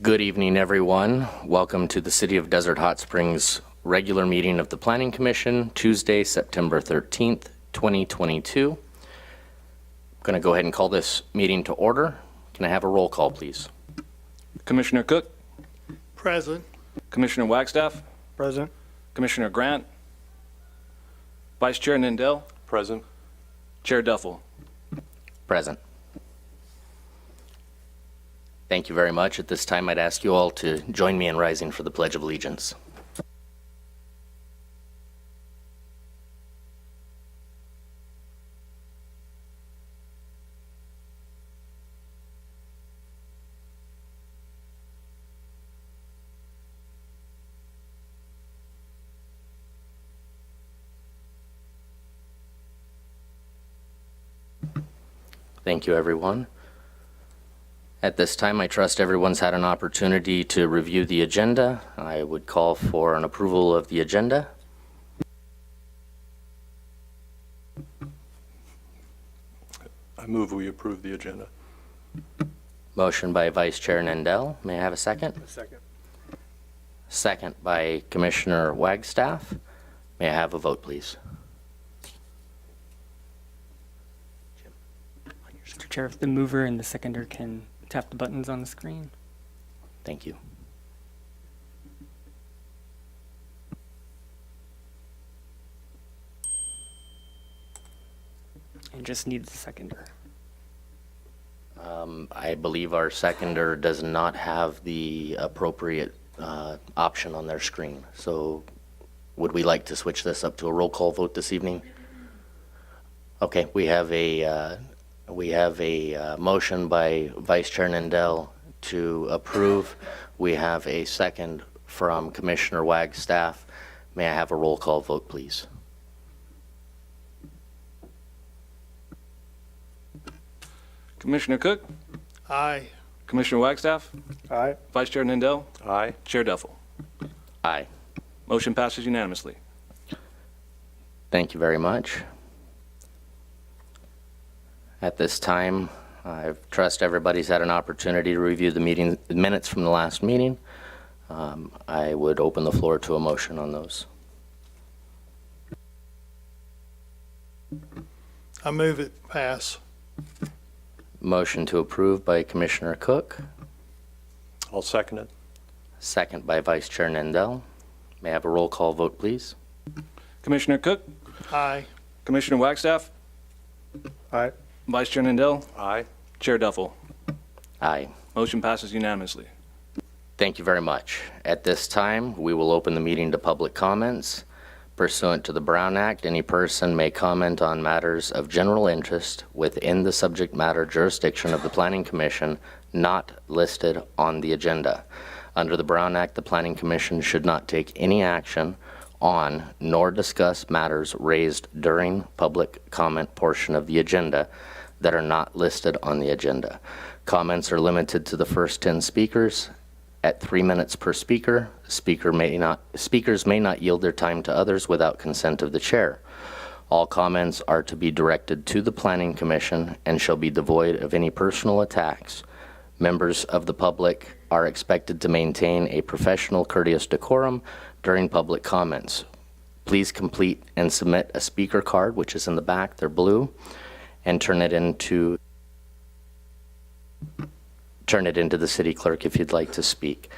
Good evening, everyone. Welcome to the City of Desert Hot Springs regular meeting of the Planning Commission, Tuesday, September 13th, 2022. I'm going to go ahead and call this meeting to order. Can I have a roll call, please? Commissioner Cook, Present. Commissioner Wagstaff, Present. Commissioner Grant, Vice Chair Nindell, Present. Chair Duffel. Present. Thank you very much. At this time, I'd ask you all to join me in rising for the Pledge of Allegiance. Thank you, everyone. At this time, I trust everyone's had an opportunity to review the agenda. I would call for an approval of the agenda. I move we approve the agenda. Motion by Vice Chair Nindell. May I have a second? Second. Second by Commissioner Wagstaff. May I have a vote, please? Mr. Chair, if the mover and the seconder can tap the buttons on the screen. Thank you. And just needs the seconder. I believe our seconder does not have the appropriate option on their screen. So would we like to switch this up to a roll call vote this evening? Okay, we have a motion by Vice Chair Nindell to approve. We have a second from Commissioner Wagstaff. May I have a roll call vote, please? Commissioner Cook, Aye. Commissioner Wagstaff, Aye. Vice Chair Nindell, Aye. Chair Duffel. Aye. Motion passes unanimously. Thank you very much. At this time, I trust everybody's had an opportunity to review the minutes from the last meeting. I would open the floor to a motion on those. I move it pass. Motion to approve by Commissioner Cook, I'll second it. second by Vice Chair Nindell. May I have a roll call vote, please? Commissioner Cook, Aye. Commissioner Wagstaff, Aye. Vice Chair Nindell, Aye. Chair Duffel. Aye. Motion passes unanimously. Thank you very much. At this time, we will open the meeting to public comments. Pursuant to the Brown Act, any person may comment on matters of general interest within the subject matter jurisdiction of the Planning Commission not listed on the agenda. Under the Brown Act, the Planning Commission should not take any action on nor discuss matters raised during public comment portion of the agenda that are not listed on the agenda. Comments are limited to the first 10 speakers at 3 minutes per speaker. Speakers may not yield their time to others without consent of the chair. All comments are to be directed to the Planning Commission and shall be devoid of any personal attacks. Members of the public are expected to maintain a professional, courteous decorum during public comments. Please complete and submit a speaker card, which is in the back, they're blue, and turn it into the city clerk if you'd like to speak.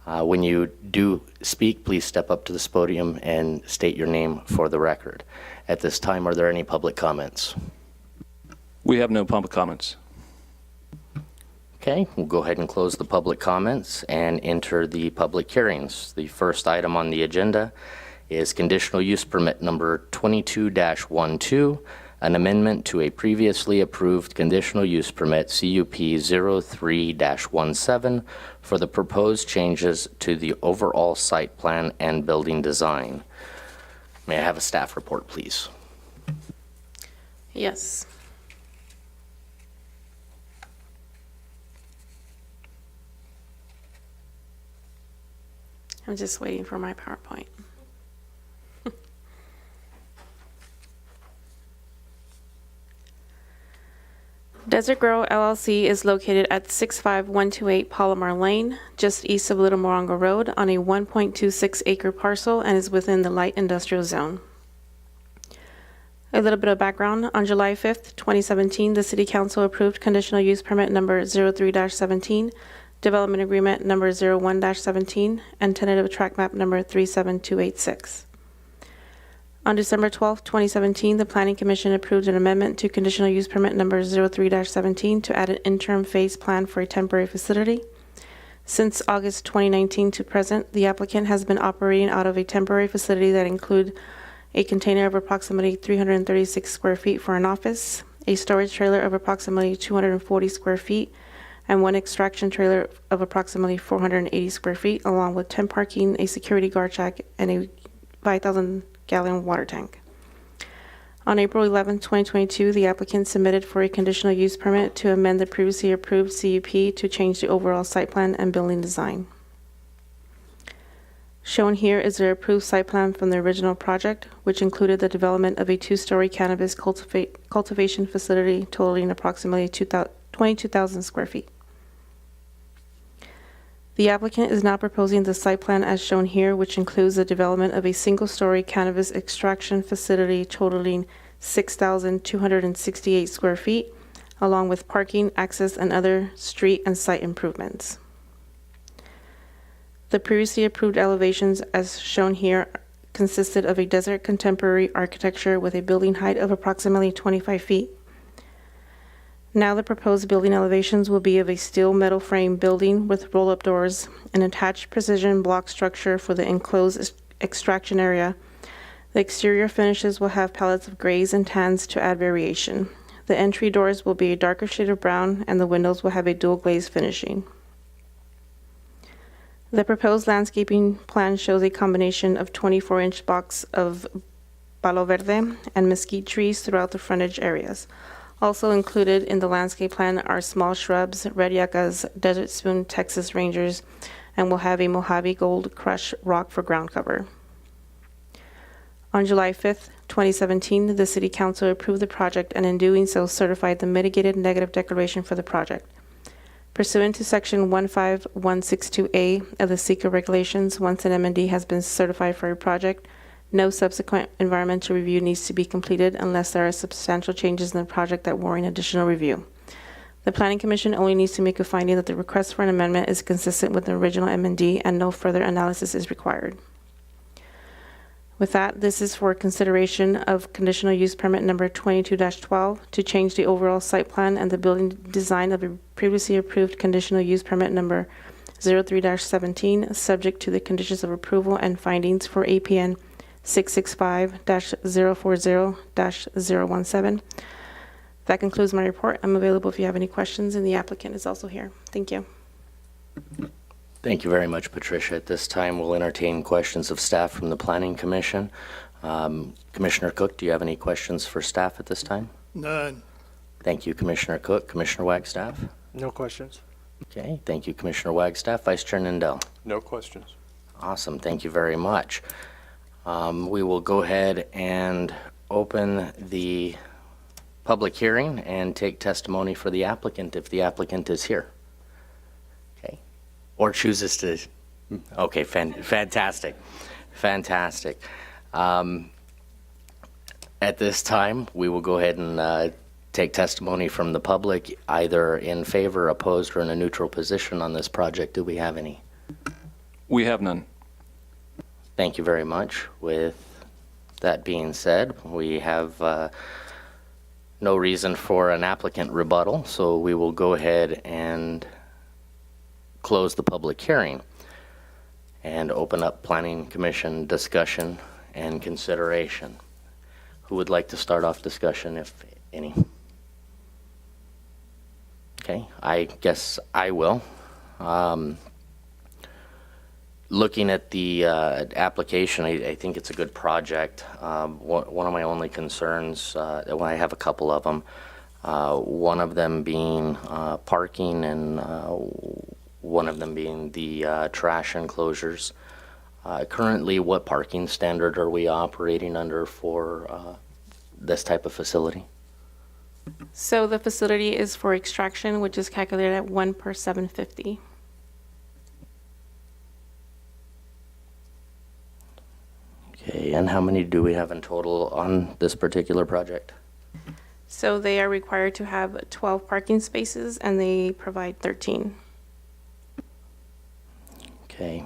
When you do speak, please step up to this podium and state your name for the record. At this time, are there any public comments? We have no public comments. Okay, we'll go ahead and close the public comments and enter the public hearings. The first item on the agenda is Conditional Use Permit number 22-12, an amendment to a previously approved Conditional Use Permit CUP 03-17 for the proposed changes to the overall site plan and building design. May I have a staff report, please? Yes. I'm just waiting for my PowerPoint. Desert Grow LLC is located at 65128 Palomar Lane, just east of Little Morongo Road, on a 1.26-acre parcel and is within the light industrial zone. A little bit of background. On July 5th, 2017, the City Council approved Conditional Use Permit number 03-17, Development Agreement number 01-17, and Tentative Track Map number 37286. On December 12, 2017, the Planning Commission approved an amendment to Conditional Use Permit number 03-17 to add an interim phase plan for a temporary facility. Since August 2019 to present, the applicant has been operating out of a temporary facility that includes a container of approximately 336 square feet for an office, a storage trailer of approximately 240 square feet, and one extraction trailer of approximately 480 square feet, along with 10 parking, a security guard shack, and a 5,000-gallon water tank. On April 11, 2022, the applicant submitted for a conditional use permit to amend the previously approved CUP to change the overall site plan and building design. Shown here is the approved site plan from the original project, which included the development of a two-story cannabis cultivation facility totaling approximately 22,000 square feet. The applicant is now proposing the site plan as shown here, which includes the development of a single-story cannabis extraction facility totaling 6,268 square feet, along with parking, access, and other street and site improvements. The previously approved elevations as shown here consisted of a desert contemporary architecture with a building height of approximately 25 feet. Now the proposed building elevations will be of a steel metal frame building with roll-up doors, an attached precision block structure for the enclosed extraction area. The exterior finishes will have palettes of grays and tans to add variation. The entry doors will be a darker shade of brown, and the windows will have a dual glaze finishing. The proposed landscaping plan shows a combination of 24-inch box of palo verde and mesquite trees throughout the frontage areas. Also included in the landscape plan are small shrubs, red yuccas, desert spoon, Texas Rangers, and will have a Mojave Gold Crush rock for ground cover. On July 5th, 2017, the City Council approved the project and in doing so certified the mitigated negative declaration for the project. Pursuant to Section 15162A of the SECA regulations, once an M&D has been certified for a project, no subsequent environmental review needs to be completed unless there are substantial changes in the project that warrant additional review. The Planning Commission only needs to make a finding that the request for an amendment is consistent with the original M&D and no further analysis is required. With that, this is for consideration of Conditional Use Permit number 22-12 to change the overall site plan and the building design of a previously approved Conditional Use Permit number 03-17, subject to the conditions of approval and findings for APN 665-040-017. That concludes my report. I'm available if you have any questions, and the applicant is also here. Thank you. Thank you very much, Patricia. At this time, we'll entertain questions of staff from the Planning Commission. Commissioner Cook, do you have any questions for staff at this time? None. Thank you, Commissioner Cook. Commissioner Wagstaff? No questions. Okay, thank you, Commissioner Wagstaff. Vice Chair Nindell? No questions. Awesome, thank you very much. We will go ahead and open the public hearing and take testimony for the applicant if the applicant is here. Okay, or chooses to. Okay, fantastic, fantastic. At this time, we will go ahead and take testimony from the public, either in favor, opposed, or in a neutral position on this project. Do we have any? We have none. Thank you very much. With that being said, we have no reason for an applicant rebuttal, so we will go ahead and close the public hearing and open up Planning Commission discussion and consideration. Who would like to start off discussion, if any? Okay, I guess I will. Looking at the application, I think it's a good project. One of my only concerns, well, I have a couple of them, one of them being parking and one of them being the trash enclosures. Currently, what parking standard are we operating under for this type of facility? So the facility is for extraction, which is calculated at 1 per 750. Okay, and how many do we have in total on this particular project? So they are required to have 12 parking spaces, and they provide 13. Okay.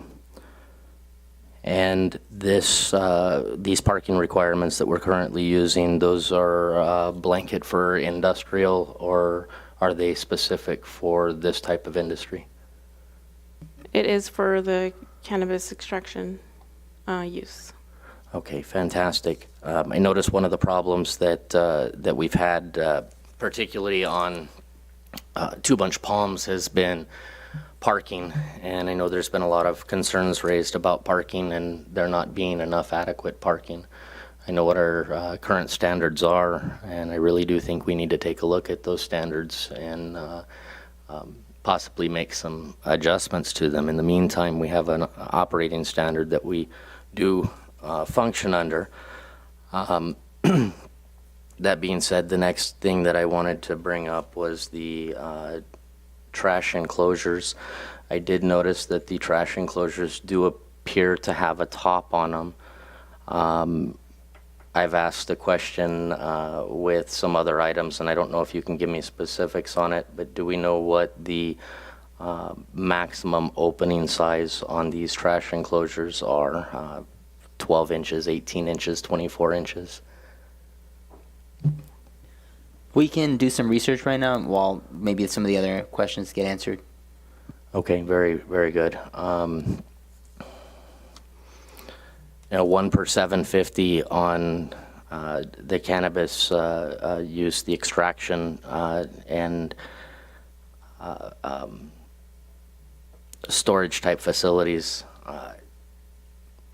And these parking requirements that we're currently using, those are blanket for industrial, or are they specific for this type of industry? It is for the cannabis extraction use. Okay, fantastic. I noticed one of the problems that we've had, particularly on Two Bunch Palms, has been parking, and I know there's been a lot of concerns raised about parking and there not being enough adequate parking. I know what our current standards are, and I really do think we need to take a look at those standards and possibly make some adjustments to them. In the meantime, we have an operating standard that we do function under. That being said, the next thing that I wanted to bring up was the trash enclosures. I did notice that the trash enclosures do appear to have a top on them. I've asked a question with some other items, and I don't know if you can give me specifics on it, but do we know what the maximum opening size on these trash enclosures are? 12 inches, 18 inches, 24 inches? We can do some research right now while maybe some of the other questions get answered. Okay, very, very good. 1 per 750 on the cannabis use, the extraction, and storage type facilities.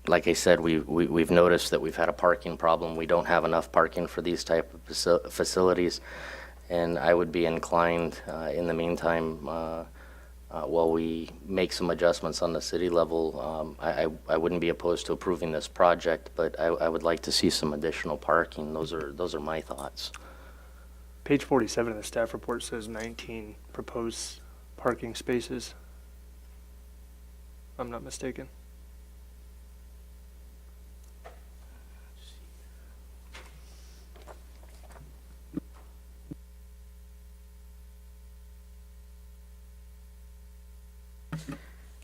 Like I said, we've noticed that we've had a parking problem. We don't have enough parking for these type of facilities, and I would be inclined, in the meantime, while we make some adjustments on the city level, I wouldn't be opposed to approving this project, but I would like to see some additional parking. Those are my thoughts. Page 47 of the staff report says 19 proposed parking spaces. I'm not mistaken.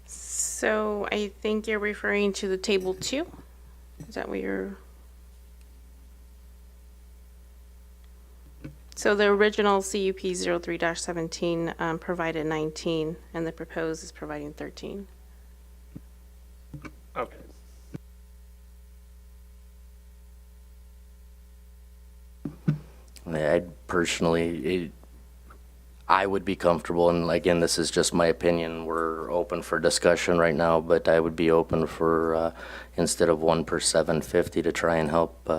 So I think you're referring to the table 2. Is that what you're? So the original CUP 03-17 provided 19, and the proposed is providing 13. Okay. I personally, I would be comfortable, and again, this is just my opinion, we're open for discussion right now, but I would be open for, instead of 1 per 750, to try and help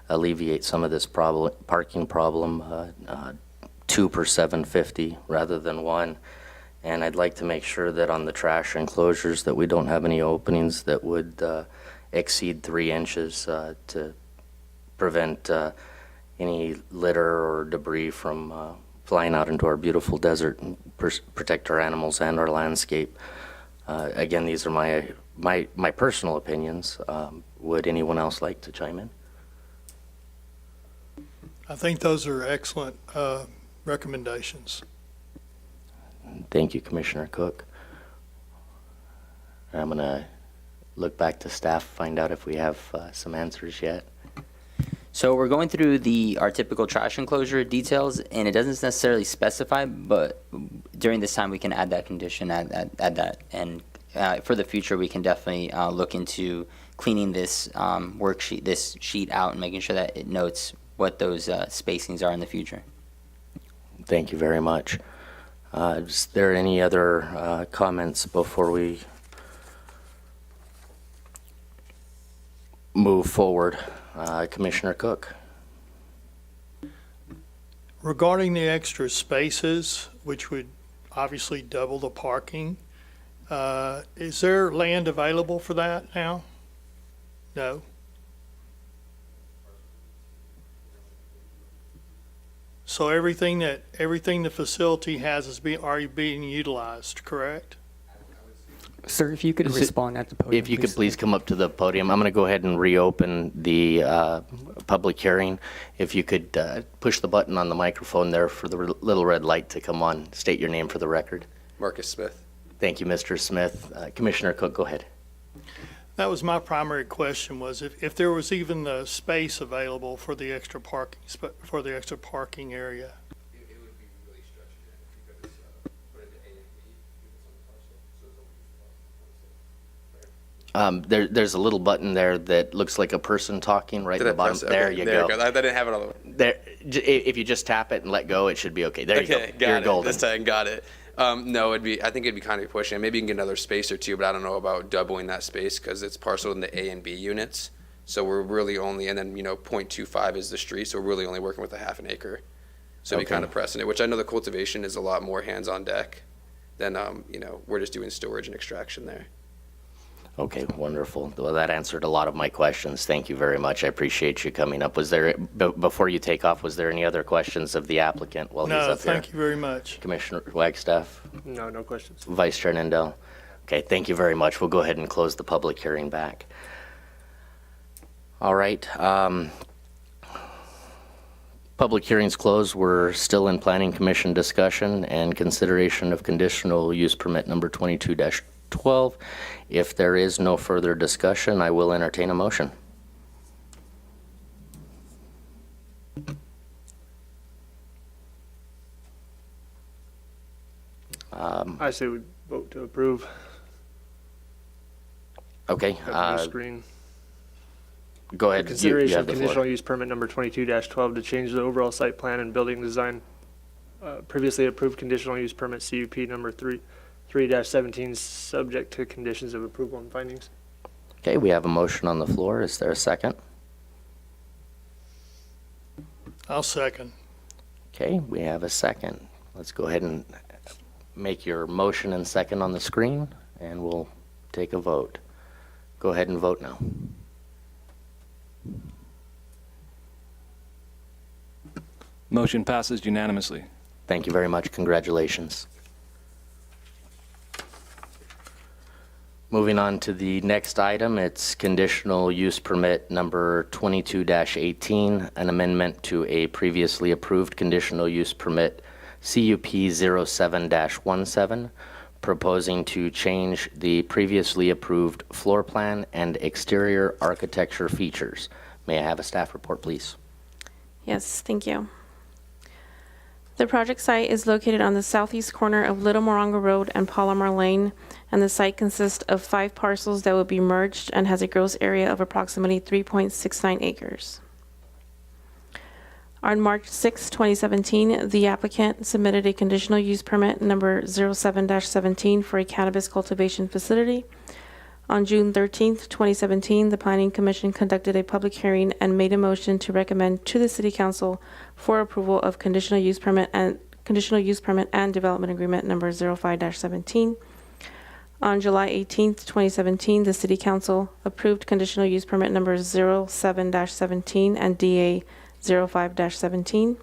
alleviate some of this parking problem, 2 per 750 rather than 1. And I'd like to make sure that on the trash enclosures that we don't have any openings that would exceed 3 inches to prevent any litter or debris from flying out into our beautiful desert and protect our animals and our landscape. Again, these are my personal opinions. Would anyone else like to chime in? I think those are excellent recommendations. Thank you, Commissioner Cook. I'm going to look back to staff, find out if we have some answers yet. So we're going through our typical trash enclosure details, and it doesn't necessarily specify, but during this time we can add that condition, add that, and for the future we can definitely look into cleaning this worksheet, this sheet out, and making sure that it notes what those spacings are in the future. Thank you very much. Is there any other comments before we move forward? Commissioner Cook. Regarding the extra spaces, which would obviously double the parking, is there land available for that now? No. So everything the facility has is already being utilized, correct? Sir, if you could Is it- respond at the podium, If you could please come up to the podium. I'm going to go ahead and reopen the public hearing. If you could push the button on the microphone there for the little red light to come on. State your name for the record. Marcus Smith. Thank you, Mr. Smith. Commissioner Cook, go ahead. That was my primary question, was if there was even the space available for the extra parking, area. It would be really stretching it because put into A and B units on the parcel, so it's only There's a little button there that looks like a person talking right at the bottom. There you go. I didn't have it on the. There, if you just tap it and let go, it should be okay. There you go. Okay, got You're it. golden. This time, got it. No, I think it'd be kind of pushing. Maybe you can get another space or two, but I don't know about doubling that space because it's parceled into A and B units. So we're really only, and then 0.25 is the street, so we're really only working with a half an acre. So it'd be Okay. kind of pressing it, which I know the cultivation is a lot more hands on deck than we're just doing storage and extraction there. Okay, wonderful. Well, that answered a lot of my questions. Thank you very much. I appreciate you coming up. Was there, before you take off, was there any other questions of the applicant while he's No, up here? thank you very much. Commissioner Wagstaff, No, no questions. Vice Chair Nindell? Okay, thank you very much. We'll go ahead and close the public hearing back. All right. Public hearing's closed. We're still in Planning Commission discussion and consideration of conditional use permit number 22-12. If there is no further discussion, I will entertain a motion. I say we vote to approve. Okay, Got the new screen. go ahead. You Consideration have of the conditional floor. use permit number 22-12 to change the overall site plan and building design. Previously approved conditional use permit CUP number 3-17, subject to conditions of approval and findings. Okay, we have a motion on the floor. Is there a second? I'll second. Okay, we have a second. Let's go ahead and make your motion and second on the screen, and we'll take a vote. Go ahead and vote now. Motion passes unanimously. Thank you very much. Congratulations. Moving on to the next item, it's conditional use permit number 22-18, an amendment to a previously approved conditional use permit CUP 07-17, proposing to change the previously approved floor plan and exterior architecture features. May I have a staff report, please? Yes, thank you. The project site is located on the southeast corner of Little Morongo Road and Palomar Lane, and the site consists of 5 parcels that will be merged and has a gross area of approximately 3.69 acres. On March 6, 2017, the applicant submitted a conditional use permit number 07-17 for a cannabis cultivation facility. On June 13, 2017, the Planning Commission conducted a public hearing and made a motion to recommend to the City Council for approval of conditional use permit and development agreement number 05-17. On July 18, 2017, the City Council approved conditional use permit number 07-17 and DA 05-17.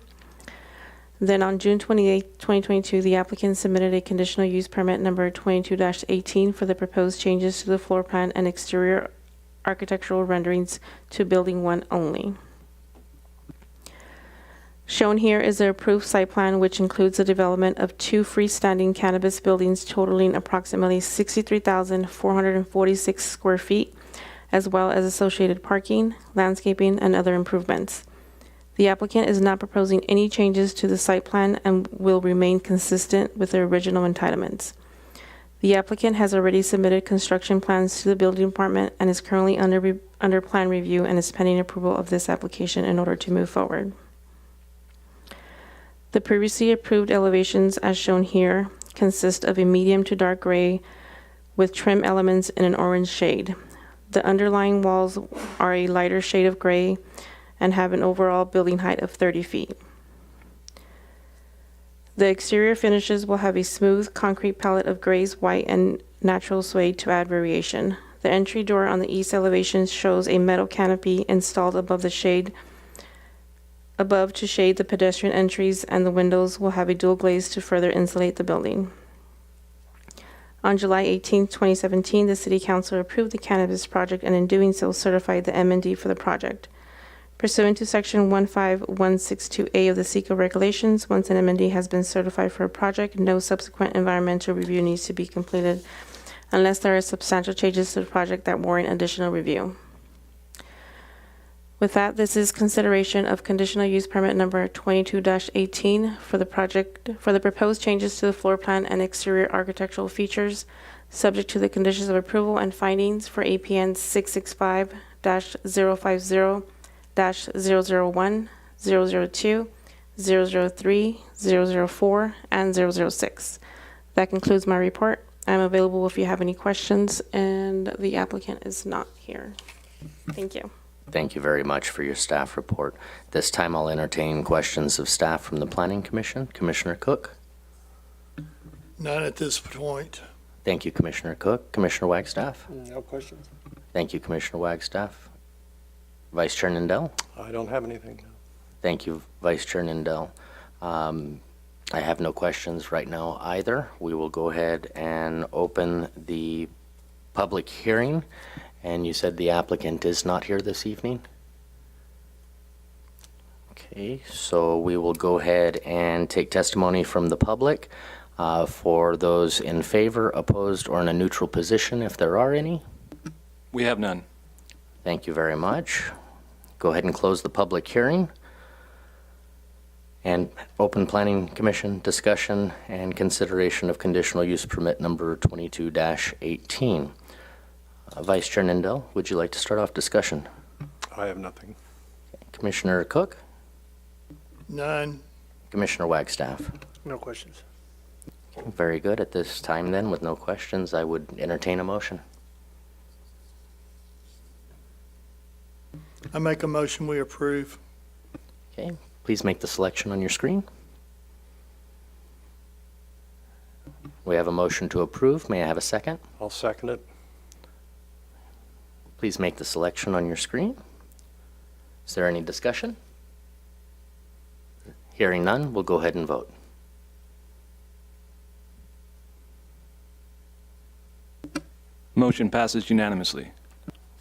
Then on June 28, 2022, the applicant submitted a conditional use permit number 22-18 for the proposed changes to the floor plan and exterior architectural renderings to Building 1 only. Shown here is the approved site plan, which includes the development of 2 freestanding cannabis buildings totaling approximately 63,446 square feet, as well as associated parking, landscaping, and other improvements. The applicant is not proposing any changes to the site plan and will remain consistent with the original entitlements. The applicant has already submitted construction plans to the building department and is currently under plan review and is pending approval of this application in order to move forward. The previously approved elevations, as shown here, consist of a medium to dark gray with trim elements in an orange shade. The underlying walls are a lighter shade of gray and have an overall building height of 30 feet. The exterior finishes will have a smooth concrete palette of grays, white, and natural suede to add variation. The entry door on the east elevation shows a metal canopy installed above the shade above to shade the pedestrian entries, and the windows will have a dual glaze to further insulate the building. On July 18, 2017, the City Council approved the cannabis project and in doing so certified the M&D for the project. Pursuant to Section 15162A of the SECA regulations, once an M&D has been certified for a project, no subsequent environmental review needs to be completed unless there are substantial changes to the project that warrant additional review. With that, this is consideration of conditional use permit number 22-18 for the project, for the proposed changes to the floor plan and exterior architectural features, subject to the conditions of approval and findings for APN 665-050-001, 002, 003, 004, and 006. That concludes my report. I'm available if you have any questions, and the applicant is not here. Thank you. Thank you very much for your staff report. This time I'll entertain questions of staff from the Planning Commission. Commissioner Cook? None at this point. Thank you, Commissioner Cook. Commissioner Wagstaff? No questions. Thank you, Commissioner Wagstaff. Vice Chair Nindell? I don't have anything. Thank you, Vice Chair Nindell. I have no questions right now either. We will go ahead and open the public hearing. And you said the applicant is not here this evening? Okay, so we will go ahead and take testimony from the public for those in favor, opposed, or in a neutral position, if there are any. We have none. Thank you very much. Go ahead and close the public hearing and open Planning Commission discussion and consideration of conditional use permit number 22-18. Vice Chair Nindell, would you like to start off discussion? I have nothing. Commissioner Cook? None. Commissioner Wagstaff? No questions. Very good. At this time then, with no questions, I would entertain a motion. I make a motion we approve. Okay, please make the selection on your screen. We have a motion to approve. May I have a second? I'll second it. Please make the selection on your screen. Is there any discussion? Hearing none, we'll go ahead and vote. Motion passes unanimously.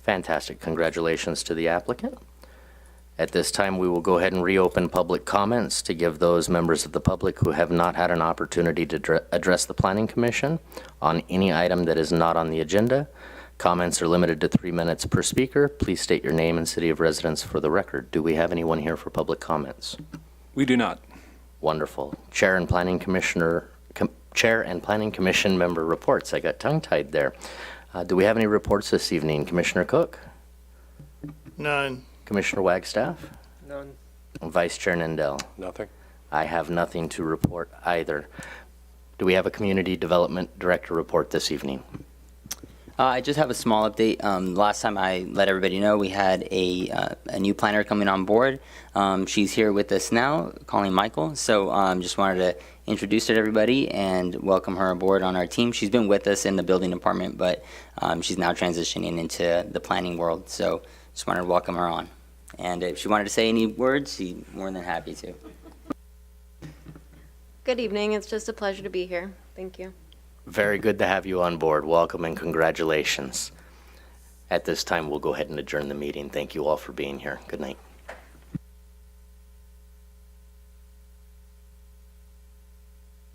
Fantastic. Congratulations to the applicant. At this time, we will go ahead and reopen public comments to give those members of the public who have not had an opportunity to address the Planning Commission on any item that is not on the agenda. Comments are limited to 3 minutes per speaker. Please state your name and city of residence for the record. Do we have anyone here for public comments? We do not. Wonderful. Chair and Planning Commission member reports. I got tongue-tied there. Do we have any reports this evening? Commissioner Cook? None. Commissioner Wagstaff? None. Vice Chair Nindell? Nothing. I have nothing to report either. Do we have a Community Development Director report this evening? I just have a small update. Last time I let everybody know we had a new planner coming on board. She's here with us now, calling Michael. So just wanted to introduce her to everybody and welcome her aboard on our team. She's been with us in the building department, but she's now transitioning into the planning world. So just wanted to welcome her on. And if she wanted to say any words, she's more than happy to. Good evening. It's just a pleasure to be here. Thank you. Very good to have you on board. Welcome and congratulations. At this time, we'll go ahead and adjourn the meeting. Thank you all for being here. Good night.